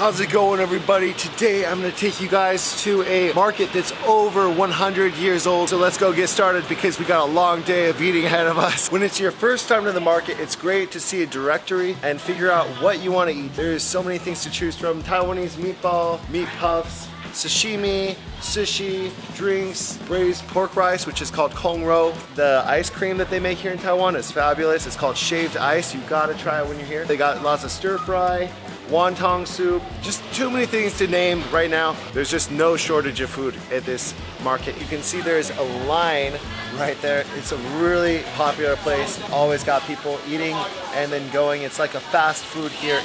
How's it going, everybody? Today I'm gonna take you guys to a market that's over 100 years old. So let's go get started because we got a long day of eating ahead of us. When it's your first time to the market, it's great to see a directory and figure out what you want to eat. There's so many things to choose from. Taiwanese meatball, meat puffs, sashimi, sushi, drinks, braised pork rice, which is called kongrou. The ice cream that they make here in Taiwan is fabulous. It's called shaved ice. You gotta try it when you're here. They got lots of stir fry, wonton soup, just too many things to name right now. There's just no shortage of food at this market. You can see there's a line right there. It's a really popular place. Always got people eating and then going. It's like a fast food here.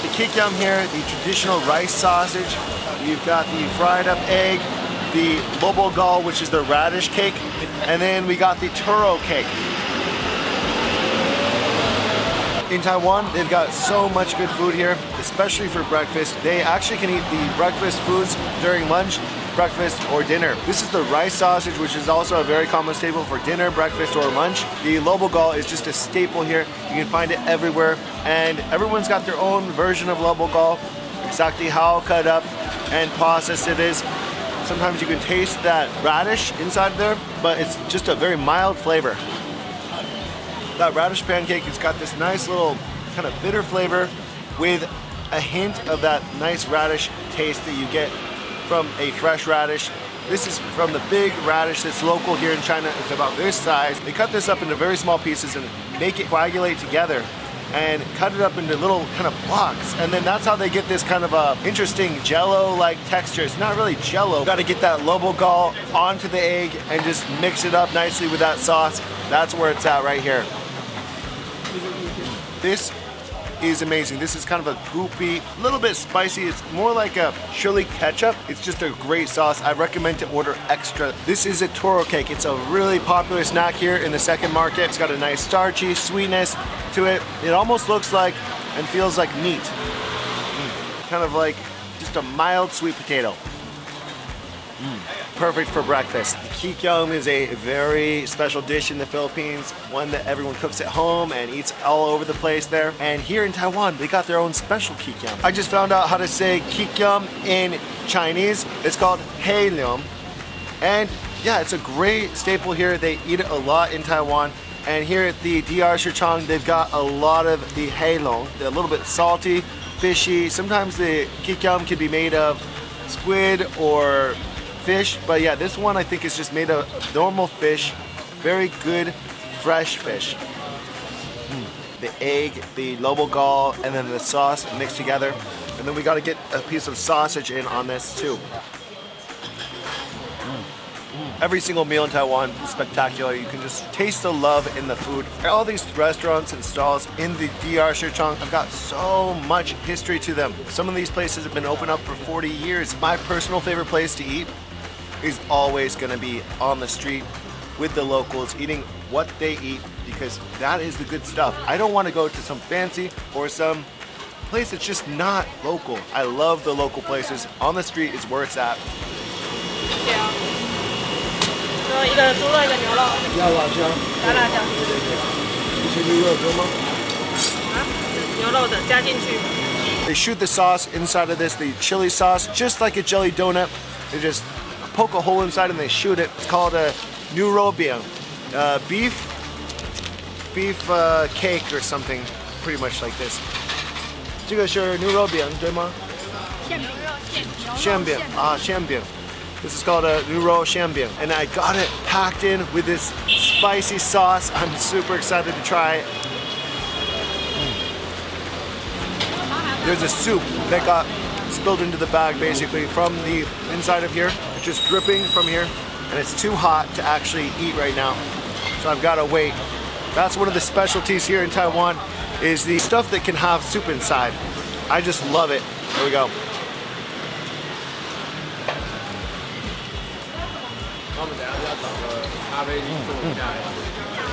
The kikiam here, the traditional rice sausage. You've got the fried up egg, the lobogal, which is the radish cake, and then we got the turo cake. In Taiwan, they've got so much good food here, especially for breakfast. They actually can eat the breakfast foods during lunch, breakfast, or dinner. This is the rice sausage, which is also a very common staple for dinner, breakfast, or lunch. The lobogal is just a staple here. You can find it everywhere, and everyone's got their own version of lobogal, exactly how cut up and processed it is. Sometimes you can taste that radish inside there, but it's just a very mild flavor. That radish pancake, it's got this nice little kind of bitter flavor with a hint of that nice radish taste that you get from a fresh radish. This is from the big radish that's local here in China. It's about this size. They cut this up into very small pieces and make it coagulate together and cut it up into little kind of blocks. And then that's how they get this kind of a interesting jello-like texture. It's not really jello. You gotta get that lobogal onto the egg and just mix it up nicely with that sauce. That's where it's at right here. This is amazing. This is kind of a goopy, a little bit spicy. It's more like a chili ketchup. It's just a great sauce. I recommend to order extra. This is a toro cake. It's a really popular snack here in the second market. It's got a nice starchy sweetness to it. It almost looks like and feels like meat. Kind of like just a mild sweet potato. Perfect for breakfast. The kikiam is a very special dish in the Philippines, one that everyone cooks at home and eats all over the place there. And here in Taiwan, they got their own special kikiam. I just found out how to say kikiam in Chinese. It's called heilong. And yeah, it's a great staple here. They eat it a lot in Taiwan. And here at the DR Shichang, they've got a lot of the heilong. They're a little bit salty, fishy. Sometimes the kikiam can be made of squid or fish, but yeah, this one I think is just made of normal fish. Very good, fresh fish. The egg, the lobogal, and then the sauce mixed together. And then we gotta get a piece of sausage in on this too. Every single meal in Taiwan is spectacular. You can just taste the love in the food. All these restaurants and stalls in the DR Shichang have got so much history to them. Some of these places have been open up for 40 years. My personal favorite place to eat is always gonna be on the street with the locals, eating what they eat, because that is the good stuff. I don't wanna go to some fancy or some place that's just not local. I love the local places. On the street is where it's at. Yeah. 一个猪肉，一个牛肉。要辣椒。加辣椒。对对对。这是牛肉多吗？啊，牛肉的加进去。They shoot the sauce inside of this, the chili sauce, just like a jelly donut. They just poke a hole inside and they shoot it. It's called a nu robiang, beef cake or something, pretty much like this. 这个是牛肉饼，对吗？馅饼啊，馅饼。This is called a nu ro xianbiang, and I got it packed in with this spicy sauce. I'm super excited to try it. There's a soup that got spilled into the bag basically from the inside of here. It's just dripping from here, and it's too hot to actually eat right now. So I've got to wait. That's one of the specialties here in Taiwan, is the stuff that can have soup inside. I just love it. Here we go.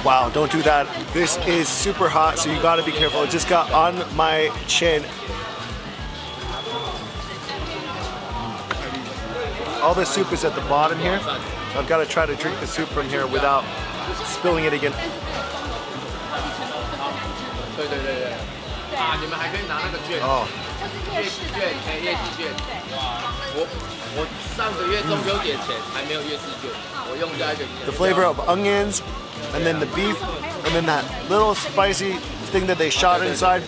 Wow, don't do that. This is super hot, so you gotta be careful. It just got on my chin. all the soup is at the bottom here. So I've got to try to drink the soup from here without spilling it again. 对对对对。啊，你们还可以拿那个券。哦。业绩券，业绩券。我上个月中秋节前还没有夜市券，我用加一个。The flavor of onions, and then the beef, and then that little spicy thing that they shot inside.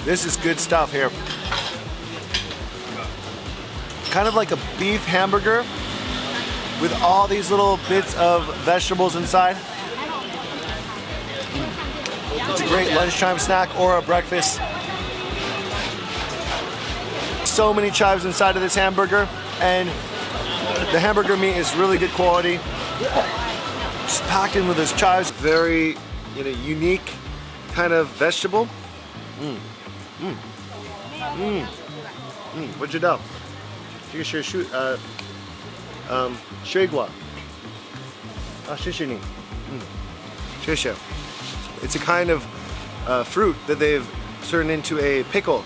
This is good stuff here. Kind of like a beef hamburger with all these little bits of vegetables inside. It's a great lunchtime snack or a breakfast. So many chives inside of this hamburger, and the hamburger meat is really good quality. Just packed in with those chives. Very, unique kind of vegetable. What知道？这个是水果。啊，谢谢你。谢谢。It's a kind of fruit that they've turned into a pickle.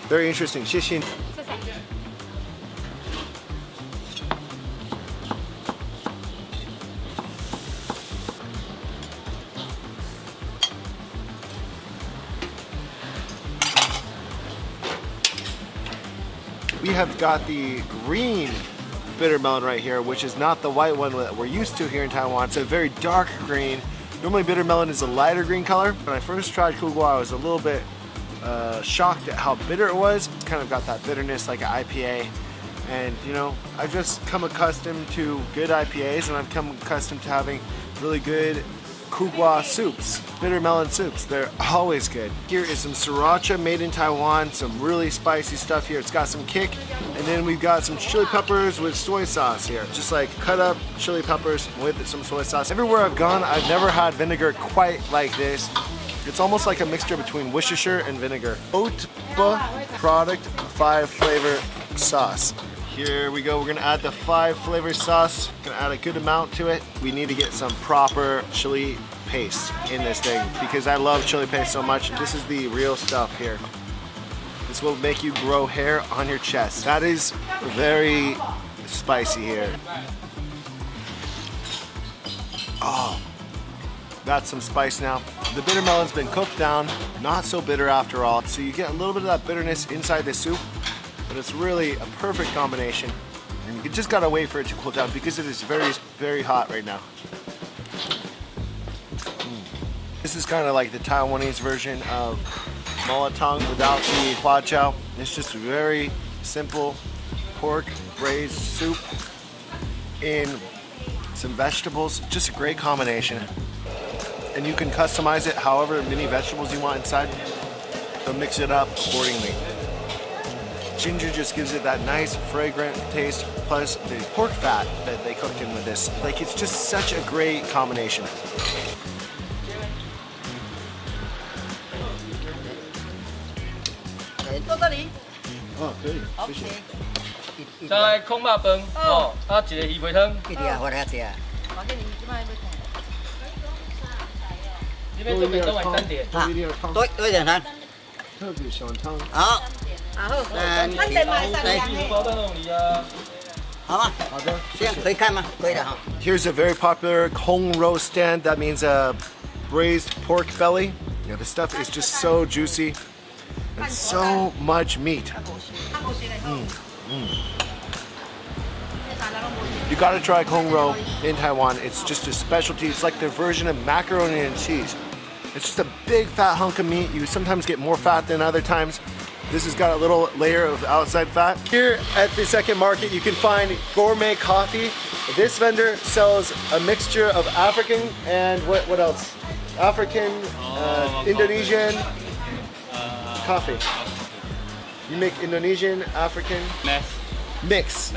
Very interesting. 谢谢。We have got the green bitter melon right here, which is not the white one that we're used to here in Taiwan. It's a very dark green. Normally bitter melon is a lighter green color. When I first tried kugwa, I was a little bit shocked at how bitter it was. It's kind of got that bitterness like an IPA. And I've just come accustomed to good IPAs, and I've come accustomed to having really good kugwa soups, bitter melon soups. They're always good. Here is some sriracha made in Taiwan, some really spicy stuff here. It's got some kick. And then we've got some chili peppers with soy sauce here. Just like cut up chili peppers with some soy sauce. Everywhere I've gone, I've never had vinegar quite like this. It's almost like a mixture between Worcestershire and vinegar. Oatba product 5 flavor sauce. Here we go, we're gonna add the 5 flavor sauce. Gonna add a good amount to it. We need to get some proper chili paste in this thing because I love chili paste so much. This is the real stuff here. This will make you grow hair on your chest. That is very spicy here. Oh, that's some spice now. The bitter melon's been cooked down, not so bitter after all. So you get a little bit of that bitterness inside the soup, but it's really a perfect combination. And you just gotta wait for it to cool down because it is very, very hot right now. This is kind of like the Taiwanese version of molotong without the hua chow. It's just a very simple pork braised soup in some vegetables. Just a great combination. And you can customize it however many vegetables you want inside. So mix it up accordingly. Ginger just gives it that nice fragrant taste, plus the pork fat that they cooked in with this. Like, it's just such a great combination. Oh, good. Okay. 再空肉饭，哦，啊，一个鱼皮汤。几条我来吃啊？这边准备多晚3点。对点汤。特别喜欢汤。好。然后3得买3鸡肉包在那里啊。好吗？好的。这样可以看吗？可以的哈。Here's a very popular Kong roast stand. That means a braised pork belly. The stuff is just so juicy and so much meat. You gotta try Kong roll in Taiwan. It's just a specialty. It's like their version of macaroni and cheese. It's just a big fat hunk of meat. You sometimes get more fat than other times. This has got a little layer of outside fat. Here at the second market, you can find gourmet coffee. This vendor sells a mixture of African and what else? African, Indonesian coffee. You make Indonesian, African? Mix.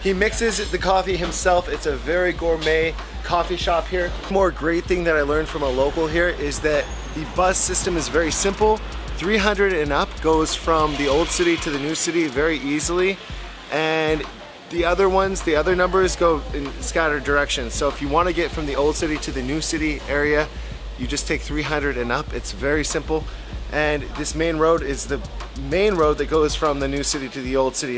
He mixes the coffee himself. It's a very gourmet coffee shop here. More great thing that I learned from a local here is that the bus system is very simple. 300 and up goes from the old city to the new city very easily, and the other ones, the other numbers go in scattered directions. So if you want to get from the old city to the new city area, you just take 300 and up. It's very simple, and this main road is the main road that goes from the new city to the old city.